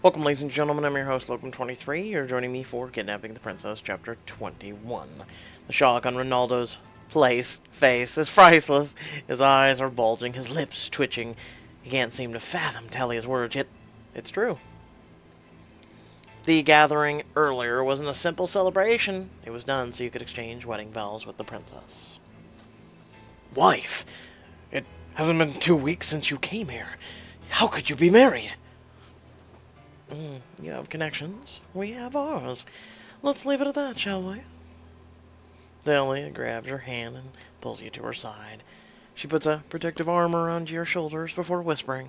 Welcome, ladies and gentlemen. I'm your host, Logan23. You're joining me for Kidnapping the Princess, Chapter 21. The shock on Ronaldo's face is priceless. His eyes are bulging, his lips twitching. He can't seem to fathom Talia's words, yet it's true. The gathering earlier wasn't a simple celebration. It was done so you could exchange wedding vows with the princess. Wife, it hasn't been 2 weeks since you came here. How could you be married? You have connections. We have ours. Let's leave it at that, shall we? Talia grabs your hand and pulls you to her side. She puts a protective arm around your shoulders before whispering.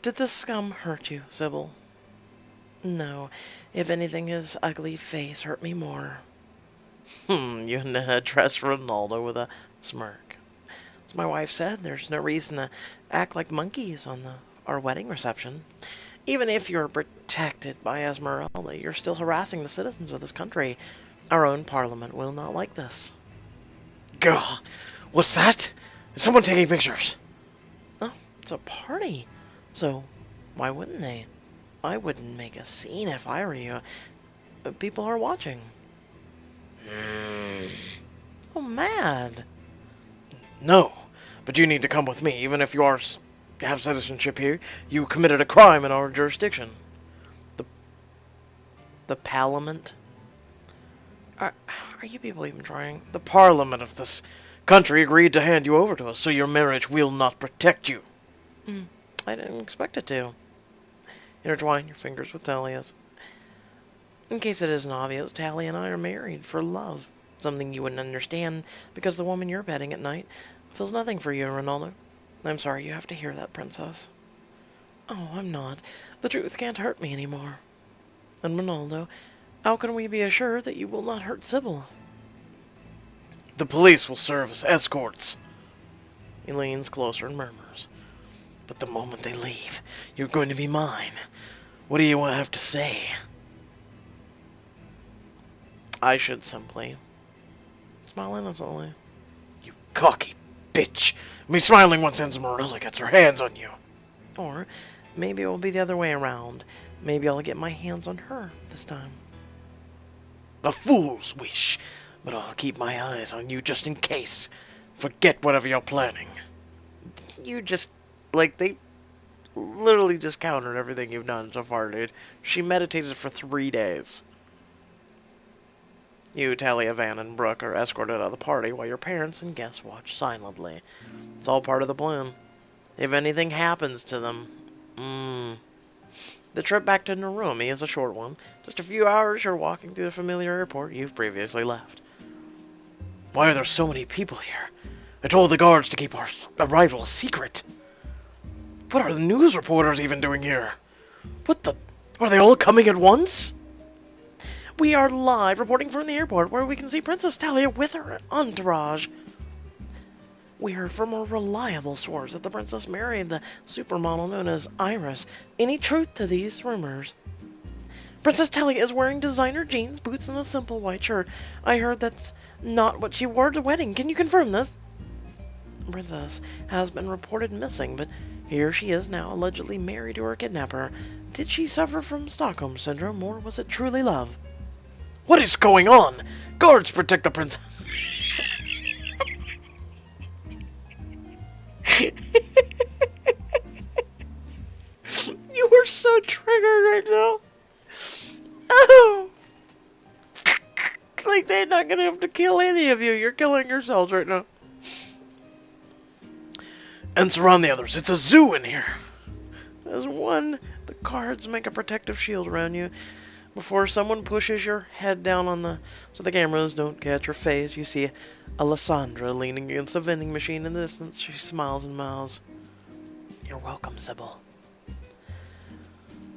Did this scum hurt you, Sybil? No. If anything, his ugly face hurt me more. You address Ronaldo with a smirk. As my wife said, there's no reason to act like monkeys on our wedding reception. Even if you're protected by Esmeralda, you're still harassing the citizens of this country. Our own parliament will not like this. Gah! What's that? Is someone taking pictures? Oh, it's a party. So, why wouldn't they? I wouldn't make a scene if I were you. People are watching. Oh, mad. No, but you need to come with me, even if you have citizenship here. You committed a crime in our jurisdiction. The parliament? Are you people even trying? The parliament of this country agreed to hand you over to us, so your marriage will not protect you. I didn't expect it to. Intertwine your fingers with Talia's. In case it isn't obvious, Talia and I are married for love. Something you wouldn't understand, because the woman you're petting at night feels nothing for you, Ronaldo. I'm sorry you have to hear that, Princess. Oh, I'm not. The truth can't hurt me anymore. And Ronaldo, how can we be assured that you will not hurt Sybil? The police will serve as escorts. He leans closer and murmurs. But the moment they leave, you're going to be mine. What do you have to say? I should simply smile innocently. You cocky bitch. Me smiling once Esmeralda gets her hands on you. Or maybe it will be the other way around. Maybe I'll get my hands on her this time. A fool's wish, but I'll keep my eyes on you just in case. Forget whatever you're planning. You just, they literally just countered everything you've done so far, dude. She meditated for 3 days. You, Talia, Van, and Brooke are escorted out of the party while your parents and guests watch silently. It's all part of the plan. If anything happens to them, The trip back to Narumi is a short one. Just a few hours you're walking through the familiar airport you've previously left. Why are there so many people here? I told the guards to keep our arrival a secret. What are the news reporters even doing here? Are they all coming at once? We are live reporting from the airport where we can see Princess Talia with her entourage. We heard from a reliable source that the princess married the supermodel known as Iris. Any truth to these rumors? Princess Talia is wearing designer jeans, boots, and a simple white shirt. I heard that's not what she wore to the wedding. Can you confirm this? The princess has been reported missing, but here she is now, allegedly married to her kidnapper. Did she suffer from Stockholm Syndrome, or was it truly love? What is going on? Guards protect the princess. You are so triggered right now. Oh. They're not gonna have to kill any of you. You're killing yourselves right now. And surround the others. It's a zoo in here. As one, the guards make a protective shield around you. Before someone pushes your head down so the cameras don't catch your face, you see Alessandra leaning against a vending machine in the distance. She smiles and mouths. You're welcome, Sybil.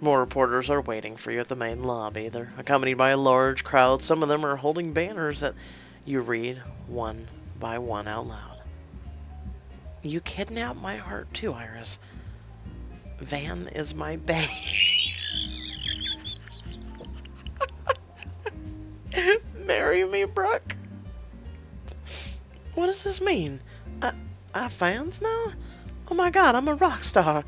More reporters are waiting for you at the main lobby. They're accompanied by a large crowd. Some of them are holding banners that you read one by one out loud. You kidnapped my heart too, Iris. Van is my bae. Marry me, Brooke. What does this mean? I have fans now? Oh my god, I'm a rock star.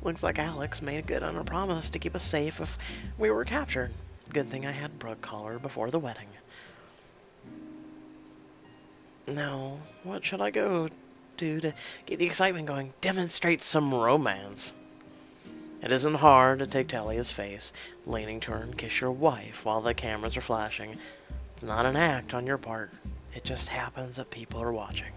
Looks like Alex made good on her promise to keep us safe if we were captured. Good thing I had Brooke call her before the wedding. Now, what should I go to keep the excitement going? Demonstrate some romance. It isn't hard to take Talia's face, leaning to her and kiss your wife while the cameras are flashing. It's not an act on your part. It just happens that people are watching.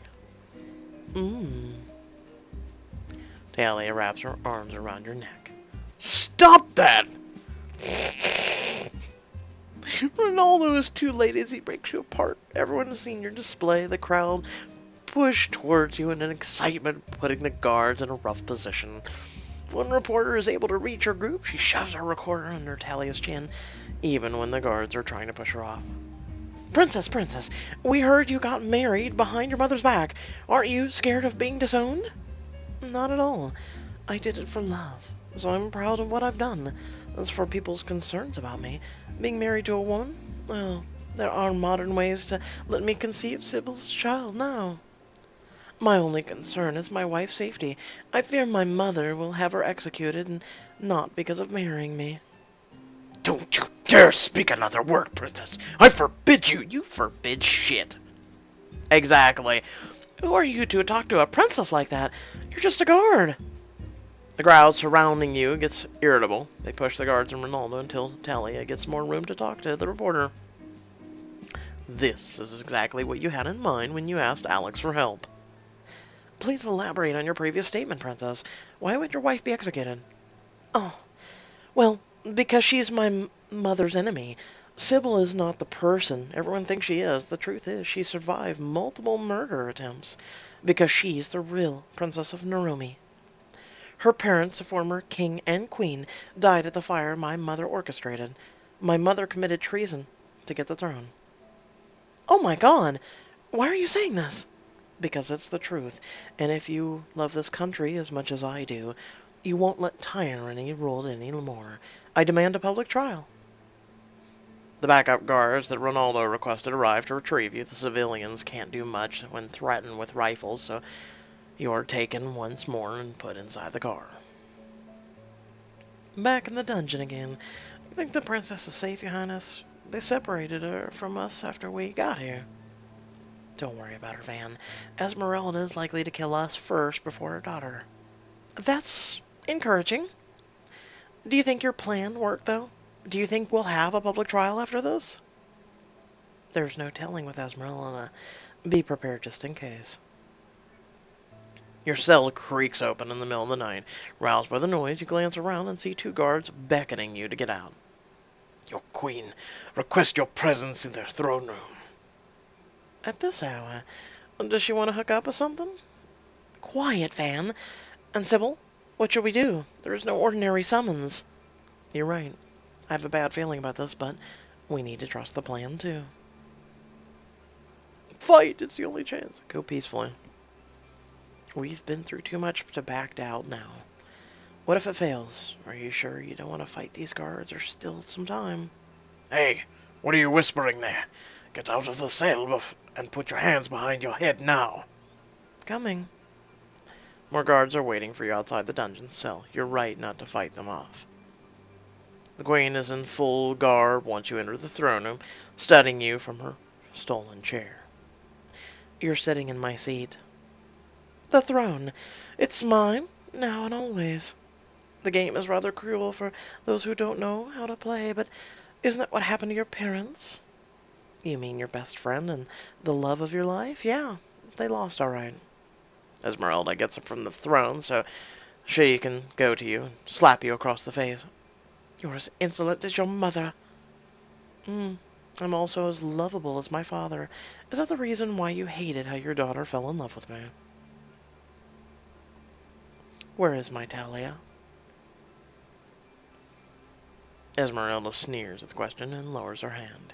Talia wraps her arms around your neck. Stop that! Ronaldo is too late as he breaks you apart. Everyone has seen your display. The crowd pushed towards you in an excitement, putting the guards in a rough position. One reporter is able to reach her group. She shoves her recorder under Talia's chin, even when the guards are trying to push her off. Princess, we heard you got married behind your mother's back. Aren't you scared of being disowned? Not at all. I did it for love, so I'm proud of what I've done. As for people's concerns about me, being married to a woman, well, there are modern ways to let me conceive Sybil's child now. My only concern is my wife's safety. I fear my mother will have her executed, and not because of marrying me. Don't you dare speak another word, Princess! I forbid you! You forbid shit! Exactly. Who are you to talk to a princess like that? You're just a guard. The crowd surrounding you gets irritable. They push the guards and Ronaldo until Talia gets more room to talk to the reporter. This is exactly what you had in mind when you asked Alex for help. Please elaborate on your previous statement, Princess. Why would your wife be executed? Oh, well, because she's my mother's enemy. Sybil is not the person everyone thinks she is. The truth is, she survived multiple murder attempts because she's the real Princess of Narumi. Her parents, the former king and queen, died at the fire my mother orchestrated. My mother committed treason to get the throne. Oh my God! Why are you saying this? Because it's the truth, and if you love this country as much as I do, you won't let tyranny rule any more. I demand a public trial. The backup guards that Ronaldo requested arrive to retrieve you. The civilians can't do much when threatened with rifles, so you're taken once more and put inside the car. Back in the dungeon again. You think the princess is safe, Your Highness? They separated her from us after we got here. Don't worry about her, Van. Esmeralda is likely to kill us first before her daughter. That's encouraging. Do you think your plan worked, though? Do you think we'll have a public trial after this? There's no telling with Esmeralda. Be prepared just in case. Your cell creaks open in the middle of the night. Roused by the noise, you glance around and see two guards beckoning you to get out. Your queen requests your presence in their throne room. At this hour? Does she want to hook up or something? Quiet, Van. And Sybil, what should we do? There is no ordinary summons. You're right. I have a bad feeling about this, but we need to trust the plan, too. Fight! It's the only chance. Go peacefully. We've been through too much to back out now. What if it fails? Are you sure you don't want to fight these guards? There's still some time. Hey, what are you whispering there? Get out of the cell and put your hands behind your head now. Coming. More guards are waiting for you outside the dungeon cell. You're right not to fight them off. The queen is in full garb once you enter the throne room, studying you from her stolen chair. You're sitting in my seat. The throne. It's mine, now and always. The game is rather cruel for those who don't know how to play, but isn't that what happened to your parents? You mean your best friend and the love of your life? Yeah, they lost all right. Esmeralda gets up from the throne so she can go to you and slap you across the face. You're as insolent as your mother. I'm also as lovable as my father. Is that the reason why you hated how your daughter fell in love with me? Where is my Talia? Esmeralda sneers at the question and lowers her hand.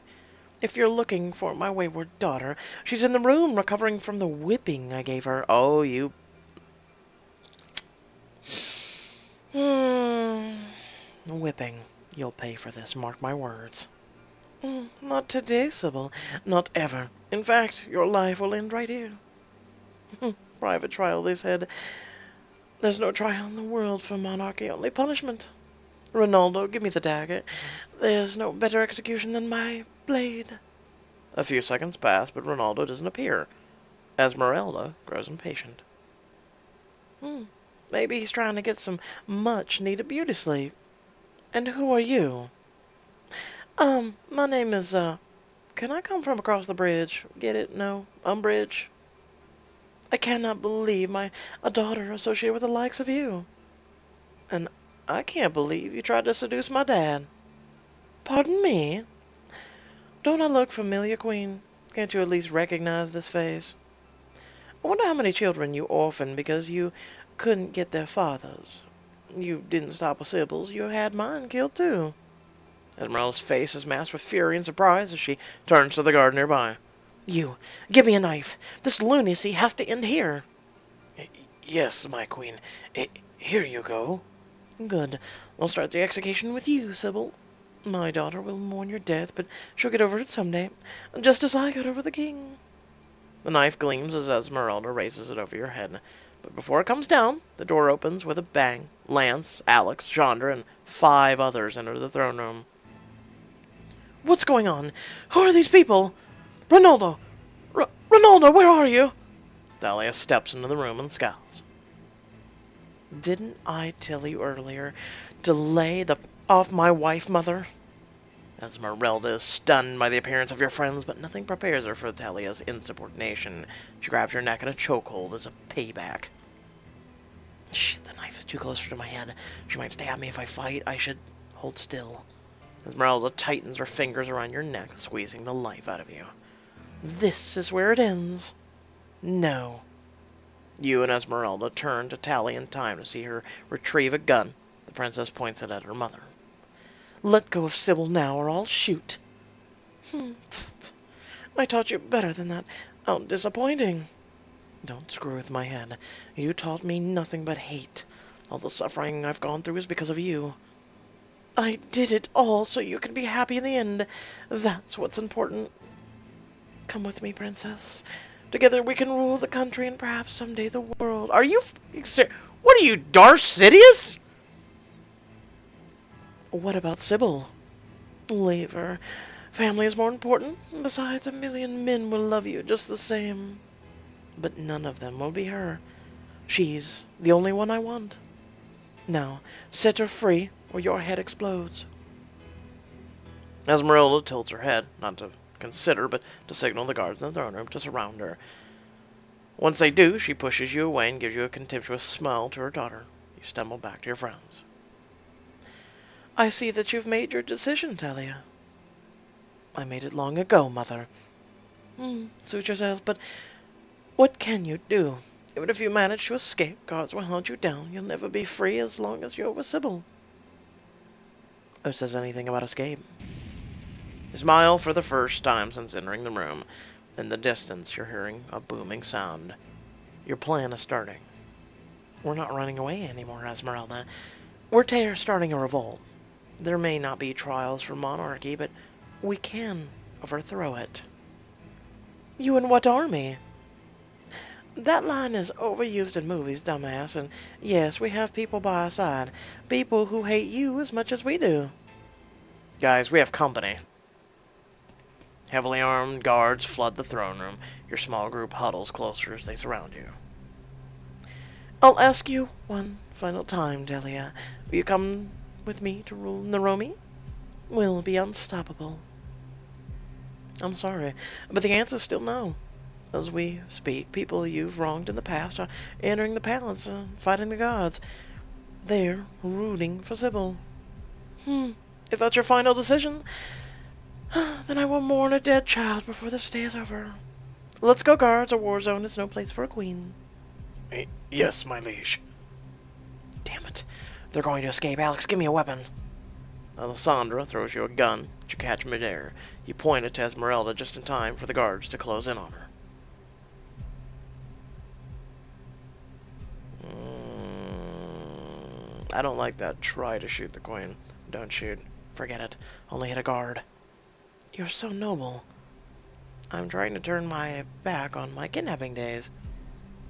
If you're looking for my wayward daughter, she's in the room recovering from the whipping I gave her. Oh, you... Whipping. You'll pay for this, mark my words. Not today, Sybil. Not ever. In fact, your life will end right here. Private trial, they said. There's no trial in the world for monarchy, only punishment. Ronaldo, give me the dagger. There's no better execution than my blade. A few seconds pass, but Ronaldo doesn't appear. Esmeralda grows impatient. Maybe he's trying to get some much-needed beauty sleep. And who are you? My name is, can I come from across the bridge? Get it? No? Umbridge? I cannot believe a daughter associated with the likes of you. And I can't believe you tried to seduce my dad. Pardon me? Don't I look familiar, Queen? Can't you at least recognize this face? I wonder how many children you orphaned because you couldn't get their fathers. You didn't stop with Sybil's, you had mine killed too. Esmeralda's face is masked with fury and surprise as she turns to the guard nearby. You, give me a knife. This lunacy has to end here. Yes, my queen. Here you go. Good. I'll start the execution with you, Sybil. My daughter will mourn your death, but she'll get over it someday, just as I got over the king. The knife gleams as Esmeralda raises it over your head. But before it comes down, the door opens with a bang. Lance, Alex, Chandra, and 5 others enter the throne room. What's going on? Who are these people? Ronaldo! Ronaldo, where are you? Thalia steps into the room and scowls. Didn't I tell you earlier to lay off my wife, Mother? Esmeralda is stunned by the appearance of your friends, but nothing prepares her for Thalia's insubordination. She grabs your neck in a chokehold as a payback. Shit, the knife is too close to my head. She might stab me if I fight. I should hold still. Esmeralda tightens her fingers around your neck, squeezing the life out of you. This is where it ends. No. You and Esmeralda turn to Thalia in time to see her retrieve a gun. The princess points it at her mother. Let go of Sybil now, or I'll shoot. I taught you better than that. How disappointing. Don't screw with my head. You taught me nothing but hate. All the suffering I've gone through is because of you. I did it all so you could be happy in the end. That's what's important. Come with me, princess. Together we can rule the country and perhaps someday the world. Are you... What are you, Darth Sidious? What about Sybil? Leave her. Family is more important. Besides, 1,000,000 men will love you just the same. But none of them will be her. She's the only one I want. Now, set her free, or your head explodes. Esmeralda tilts her head, not to consider, but to signal the guards in the throne room to surround her. Once they do, she pushes you away and gives you a contemptuous smile to her daughter. You stumble back to your friends. I see that you've made your decision, Thalia. I made it long ago, Mother. Suit yourself, but what can you do? Even if you manage to escape, guards will hunt you down. You'll never be free as long as you're with Sybil. Who says anything about escape? You smile for the first time since entering the room. In the distance, you're hearing a booming sound. Your plan is starting. We're not running away anymore, Esmeralda. We're starting a revolt. There may not be trials for monarchy, but we can overthrow it. You and what army? That line is overused in movies, dumbass, and yes, we have people by our side. People who hate you as much as we do. Guys, we have company. Heavily armed guards flood the throne room. Your small group huddles closer as they surround you. I'll ask you one final time, Delia. Will you come with me to rule Naromi? We'll be unstoppable. I'm sorry, but the answer's still no. As we speak, people you've wronged in the past are entering the palace and fighting the gods. They're rooting for Sybil. If that's your final decision, then I will mourn a dead child before this day is over. Let's go, guards. A war zone is no place for a queen. Yes, my liege. Damn it. They're going to escape. Alex, give me a weapon. Alessandra throws you a gun that you catch midair. You point it to Esmeralda just in time for the guards to close in on her. I don't like that. Try to shoot the queen. Don't shoot. Forget it. Only hit a guard. You're so noble. I'm trying to turn my back on my kidnapping days.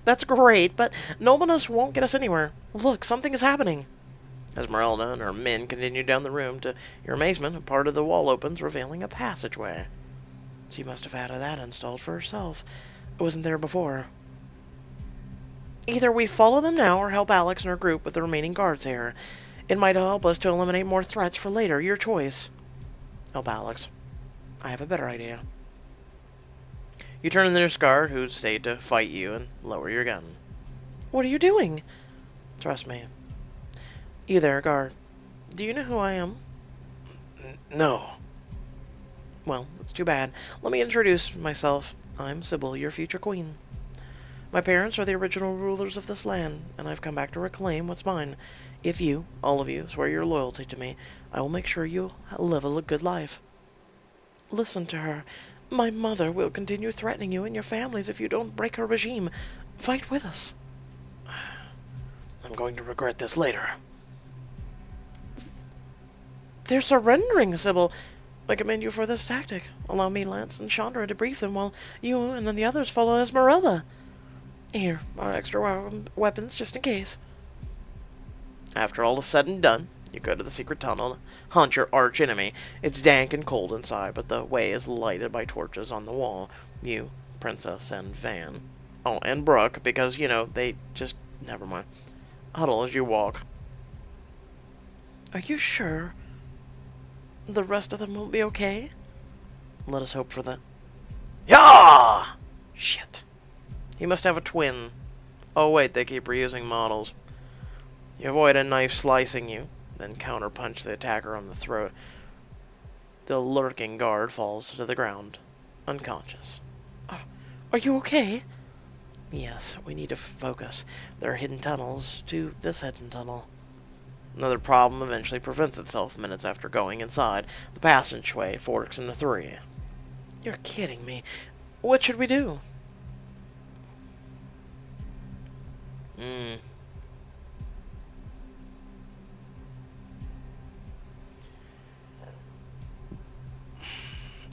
That's great, but nobleness won't get us anywhere. Look, something is happening. Esmeralda and her men continue down the room. To your amazement, a part of the wall opens, revealing a passageway. She must have had that installed for herself. It wasn't there before. Either we follow them now or help Alex and her group with the remaining guards here. It might help us to eliminate more threats for later. Your choice. Help Alex. I have a better idea. You turn to the nearest guard who stayed to fight you and lower your gun. What are you doing? Trust me. You there, guard. Do you know who I am? No. Well, that's too bad. Let me introduce myself. I'm Sybil, your future queen. My parents are the original rulers of this land, and I've come back to reclaim what's mine. If you, all of you, swear your loyalty to me, I will make sure you live a good life. Listen to her. My mother will continue threatening you and your families if you don't break her regime. Fight with us. I'm going to regret this later. They're surrendering, Sybil. I commend you for this tactic. Allow me, Lance, and Chandra to brief them while you and then the others follow Esmeralda. Here are extra weapons, just in case. After all is said and done, you go to the secret tunnel to hunt your arch enemy. It's dank and cold inside, but the way is lighted by torches on the wall. You, Princess, and Van. Oh, and Brooke, because, you know, they just... Never mind. Huddle as you walk. Are you sure the rest of them will be okay? Let us hope for that. Yah! Shit. He must have a twin. Oh wait, they keep reusing models. You avoid a knife slicing you, then counterpunch the attacker on the throat. The lurking guard falls to the ground, unconscious. Are you okay? Yes, we need to focus. There are hidden tunnels to this hidden tunnel. Another problem eventually presents itself minutes after going inside. The passageway forks into 3. You're kidding me. What should we do?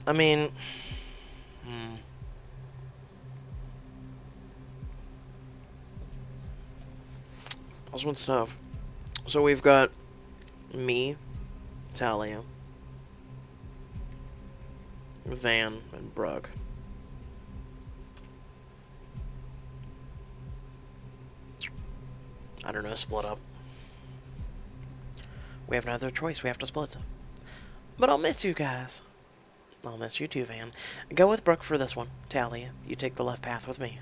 I mean... This one's tough. So we've got me, Talia, Van, and Brooke. I don't know, split up. We have no other choice, we have to split. But I'll miss you guys. I'll miss you too, Van. Go with Brooke for this one. Talia, you take the left path with me.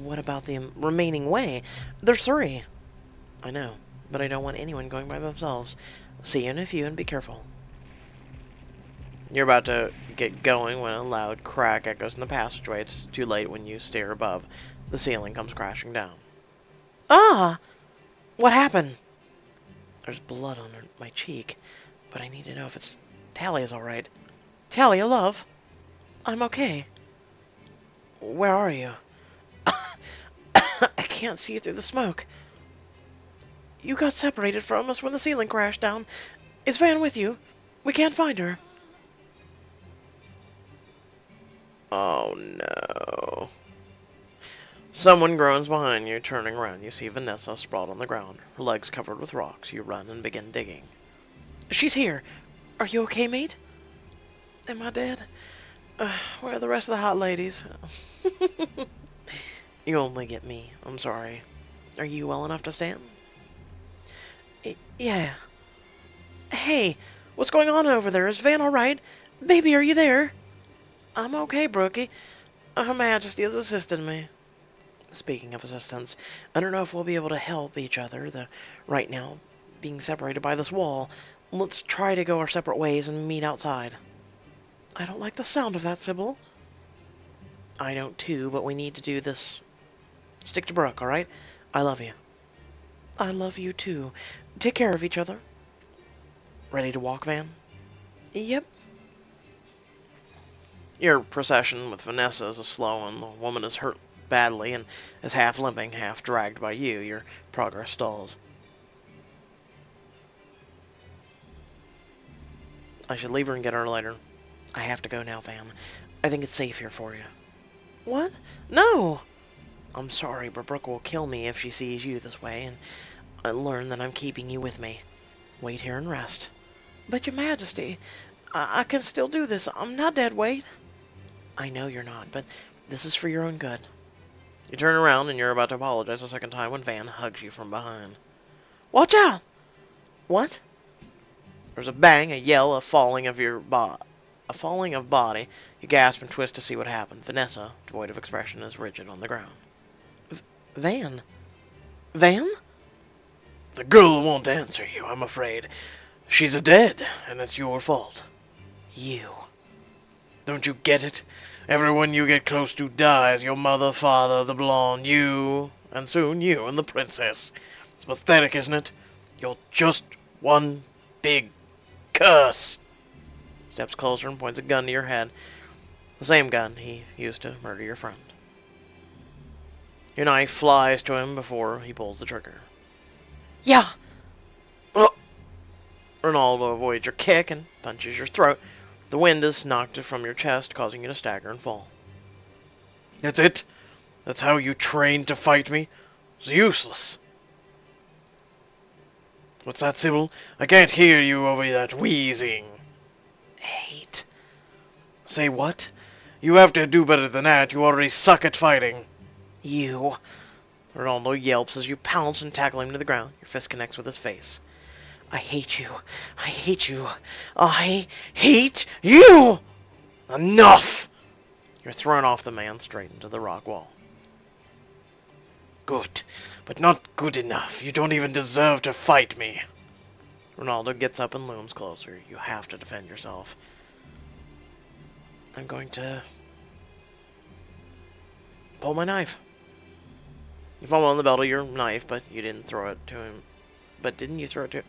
What about the remaining way? There's 3. I know, but I don't want anyone going by themselves. See you in a few and be careful. You're about to get going when a loud crack echoes in the passageway. It's too late when you stare above. The ceiling comes crashing down. Ah! What happened? There's blood on my cheek, but I need to know if it's... Talia's alright. Talia, love. I'm okay. Where are you? I can't see through the smoke. You got separated from us when the ceiling crashed down. Is Van with you? We can't find her. Oh no. Someone groans behind you. Turning around, you see Vanessa sprawled on the ground, her legs covered with rocks. You run and begin digging. She's here. Are you okay, mate? Am I dead? Where are the rest of the hot ladies? You only get me. I'm sorry. Are you well enough to stand? Yeah. Hey, what's going on over there? Is Van alright? Baby, are you there? I'm okay, Brookie. Her Majesty has assisted me. Speaking of assistance, I don't know if we'll be able to help each other, right now, being separated by this wall. Let's try to go our separate ways and meet outside. I don't like the sound of that, Sybil. I don't too, but we need to do this. Stick to Brooke, alright? I love you. I love you too. Take care of each other. Ready to walk, Van? Yep. Your procession with Vanessa is a slow one. The woman is hurt badly and is half limping, half dragged by you. Your progress stalls. I should leave her and get her later. I have to go now, Van. I think it's safe here for you. What? No! I'm sorry, but Brooke will kill me if she sees you this way, and I learn that I'm keeping you with me. Wait here and rest. But, Your Majesty, I can still do this. I'm not dead weight. I know you're not, but this is for your own good. You turn around and you're about to apologize a second time when Van hugs you from behind. Watch out! What? There's a bang, a yell, a falling of body. You gasp and twist to see what happened. Vanessa, devoid of expression, is rigid on the ground. Van? Van? The girl won't answer you, I'm afraid. She's dead, and it's your fault. You. Don't you get it? Everyone you get close to dies. Your mother, father, the blonde, you, and soon you and the princess. It's pathetic, isn't it? You're just one big curse. Steps closer and points a gun to your head. The same gun he used to murder your friend. Your knife flies to him before he pulls the trigger. Yeah! Oh. Ronaldo avoids your kick and punches your throat. The wind has knocked it from your chest, causing you to stagger and fall. That's it? That's how you trained to fight me? It's useless. What's that, Sybil? I can't hear you over that wheezing. 8. Say what? You have to do better than that. You already suck at fighting. You. Ronaldo yelps as you pounce and tackle him to the ground. Your fist connects with his face. I hate you. I hate you. I hate you! Enough! You're thrown off the man straight into the rock wall. Good, but not good enough. You don't even deserve to fight me. Ronaldo gets up and looms closer. You have to defend yourself. I'm going to pull my knife. You fall on the belt of your knife, but you didn't throw it to him. But didn't you throw it to him?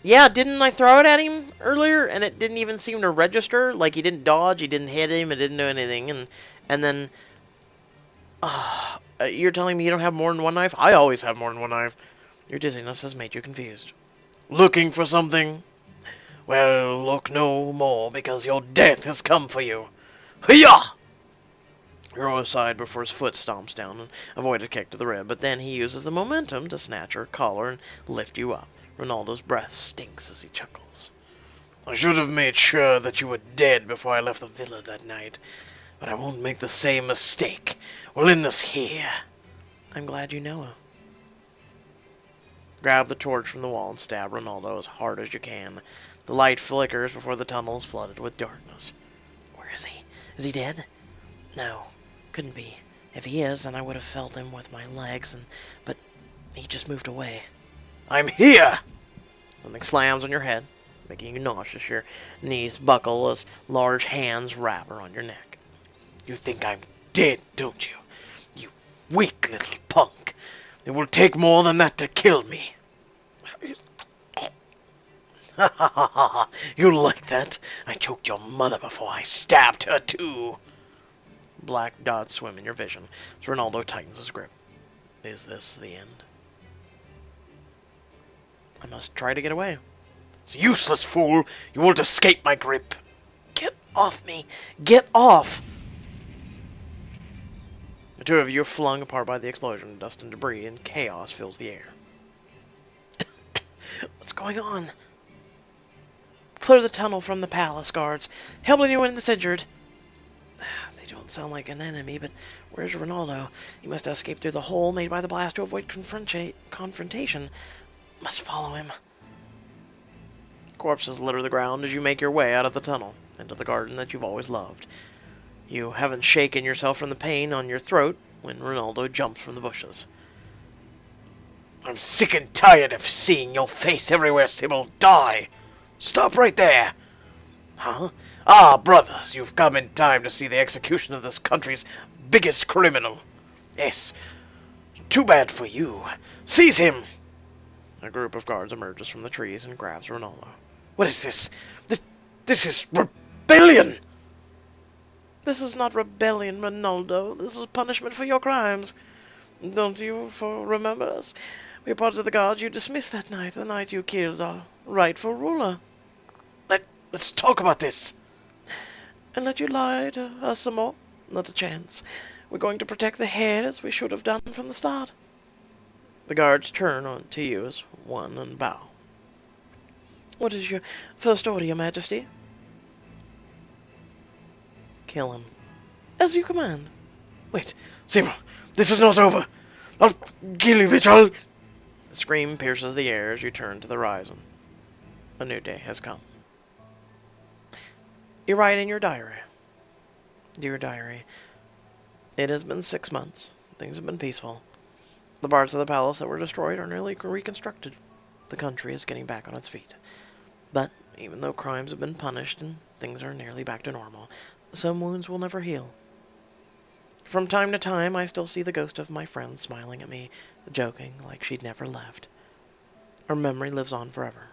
Yeah, didn't I throw it at him earlier, and it didn't even seem to register? Like, he didn't dodge, he didn't hit him, it didn't do anything, and then... you're telling me you don't have more than one knife? I always have more than one knife. Your dizziness has made you confused. Looking for something? Well, look no more, because your death has come for you. Hiya! You roll aside before his foot stomps down and avoid a kick to the rib, but then he uses the momentum to snatch her collar and lift you up. Ronaldo's breath stinks as he chuckles. I should have made sure that you were dead before I left the villa that night, but I won't make the same mistake. We'll end this here. I'm glad you know. Grab the torch from the wall and stab Ronaldo as hard as you can. The light flickers before the tunnel is flooded with darkness. Where is he? Is he dead? No, couldn't be. If he is, then I would have felt him with my legs, but he just moved away. I'm here! Something slams on your head, making you nauseous. Your knees buckle as large hands wrap around your neck. You think I'm dead, don't you? You weak little punk. It will take more than that to kill me. Ha ha ha ha! You like that? I choked your mother before I stabbed her too. Black dots swim in your vision as Ronaldo tightens his grip. Is this the end? I must try to get away. It's useless, fool! You won't escape my grip! Get off me! Get off! The two of you are flung apart by the explosion. Dust and debris and chaos fills the air. What's going on? Clear the tunnel from the palace guards. Help anyone that's injured. They don't sound like an enemy, but where's Ronaldo? He must have escaped through the hole made by the blast to avoid confrontation. Must follow him. Corpses litter the ground as you make your way out of the tunnel, into the garden that you've always loved. You haven't shaken yourself from the pain on your throat when Ronaldo jumps from the bushes. I'm sick and tired of seeing your face everywhere, Sybil. Die! Stop right there! Huh? Ah, brothers, you've come in time to see the execution of this country's biggest criminal. Yes, too bad for you. Seize him! A group of guards emerges from the trees and grabs Ronaldo. What is this? This is rebellion! This is not rebellion, Ronaldo. This is punishment for your crimes. Don't you remember us? We are part of the guards you dismissed that night, the night you killed our rightful ruler. Let's talk about this. And let you lie to us some more? Not a chance. We're going to protect the head as we should have done from the start. The guards turn on to you as one and bow. What is your first order, Your Majesty? Kill him. As you command. Wait, Sable, this is not over. I'll kill you, bitch, I'll... The scream pierces the air as you turn to the horizon. A new day has come. You write in your diary. Dear diary, it has been 6 months. Things have been peaceful. The parts of the palace that were destroyed are nearly reconstructed. The country is getting back on its feet. But even though crimes have been punished and things are nearly back to normal, some wounds will never heal. From time to time, I still see the ghost of my friend smiling at me, joking like she'd never left. Her memory lives on forever.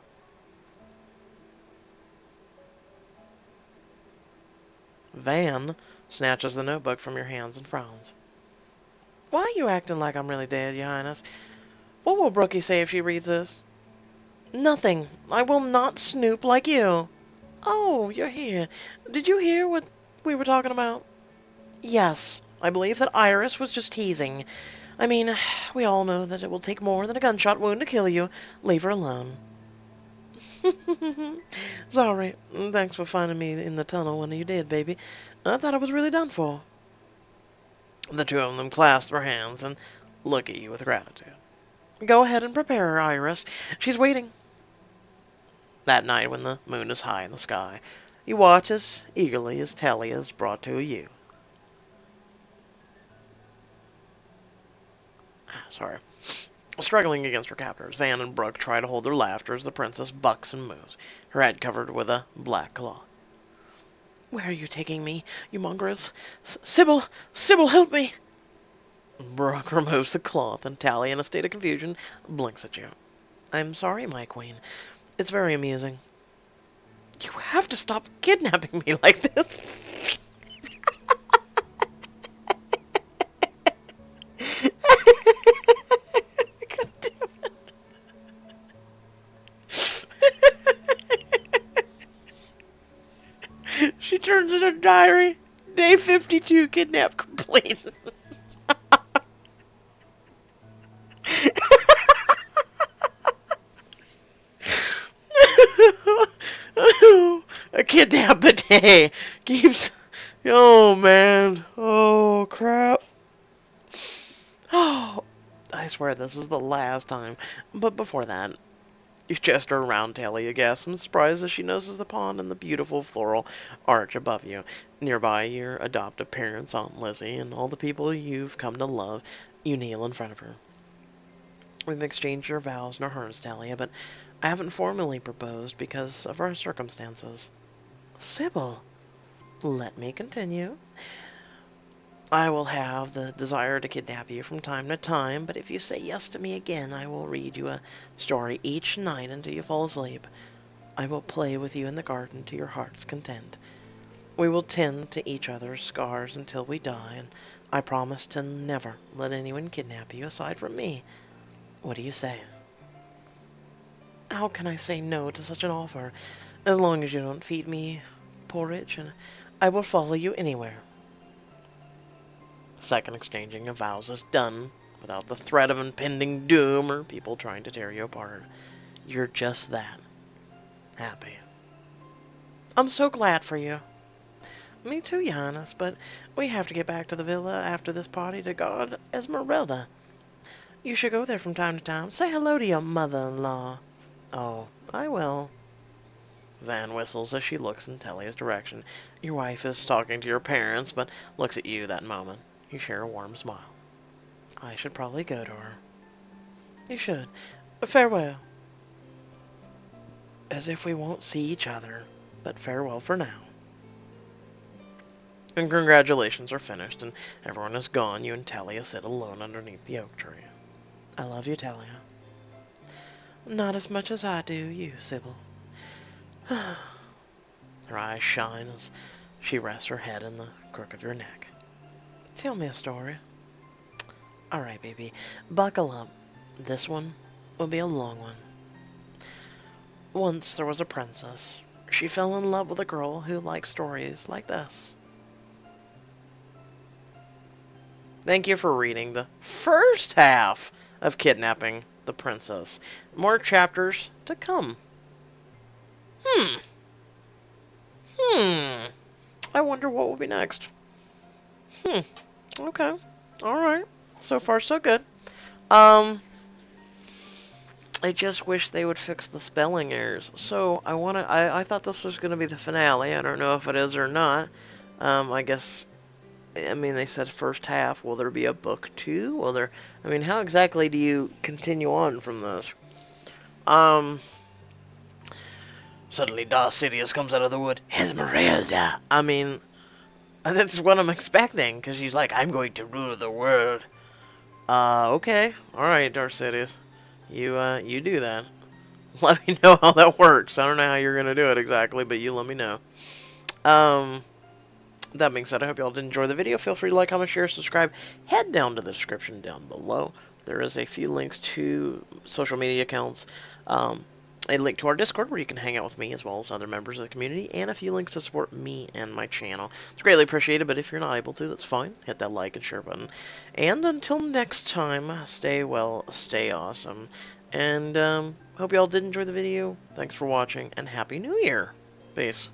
Van snatches the notebook from your hands and frowns. Why are you acting like I'm really dead, Your Highness? What will Brookie say if she reads this? Nothing. I will not snoop like you. Oh, you're here. Did you hear what we were talking about? Yes, I believe that Iris was just teasing. I mean, we all know that it will take more than a gunshot wound to kill you. Leave her alone. Sorry. Thanks for finding me in the tunnel when you did, baby. I thought I was really done for. The two of them clasp their hands and look at you with gratitude. Go ahead and prepare her, Iris. She's waiting. That night, when the moon is high in the sky, you watch as eagerly as Talia is brought to you. Sorry. Struggling against her captors, Van and Brooke try to hold their laughter as the princess bucks and moves, her head covered with a black cloth. Where are you taking me, you mongrels? Sybil! Sybil, help me! Brooke removes the cloth, and Talia, in a state of confusion, blinks at you. I'm sorry, my queen. It's very amusing. You have to stop kidnapping me like this. God damn it. She turns in her diary. Day 52, kidnap complete. A kidnap a day keeps. Oh man. Oh crap. Oh, I swear this is the last time. But before that, you gesture around Talia, gasps in surprise as she notices the pond and the beautiful floral arch above you. Nearby, your adoptive parents, Aunt Lizzie, and all the people you've come to love. You kneel in front of her. We've exchanged our vows and our hearts, Talia, but I haven't formally proposed because of our circumstances. Sybil, let me continue. I will have the desire to kidnap you from time to time, but if you say yes to me again, I will read you a story each night until you fall asleep. I will play with you in the garden to your heart's content. We will tend to each other's scars until we die, and I promise to never let anyone kidnap you aside from me. What do you say? How can I say no to such an offer? As long as you don't feed me porridge, and I will follow you anywhere. The second exchanging of vows is done, without the threat of impending doom or people trying to tear you apart. You're just that. Happy. I'm so glad for you. Me too, Your Highness, but we have to get back to the villa after this party to guard Esmeralda. You should go there from time to time. Say hello to your mother-in-law. Oh, I will. Van whistles as she looks in Talia's direction. Your wife is talking to your parents, but looks at you that moment. You share a warm smile. I should probably go to her. You should. Farewell. As if we won't see each other, but farewell for now. And congratulations are finished, and everyone is gone. You and Talia sit alone underneath the oak tree. I love you, Talia. Not as much as I do you, Sybil. Her eyes shine as she rests her head in the crook of your neck. Tell me a story. Alright, baby. Buckle up. This one will be a long one. Once there was a princess. She fell in love with a girl who liked stories like this. Thank you for reading the first half of Kidnapping the Princess. More chapters to come. Hmm. Hmm. I wonder what will be next. Hmm. Okay. Alright. So far, so good. Um, I just wish they would fix the spelling errors. So, I thought this was gonna be the finale. I don't know if it is or not. I guess, I mean, they said first half. Will there be a book 2? Will there, I mean, how exactly do you continue on from this? Um, Suddenly Darcidius comes out of the wood. Esmeralda! I mean, that's what I'm expecting, because she's like, I'm going to rule the world. Okay. Alright, Darcidius. You do that. Let me know how that works. I don't know how you're gonna do it exactly, but you let me know. That being said, I hope y'all did enjoy the video. Feel free to like, comment, share, subscribe. Head down to the description down below. There is a few links to social media accounts, a link to our Discord where you can hang out with me as well as other members of the community, and a few links to support me and my channel. It's greatly appreciated, but if you're not able to, that's fine. Hit that like and share button. And until next time, stay well, stay awesome. And hope y'all did enjoy the video. Thanks for watching, and Happy New Year. Peace.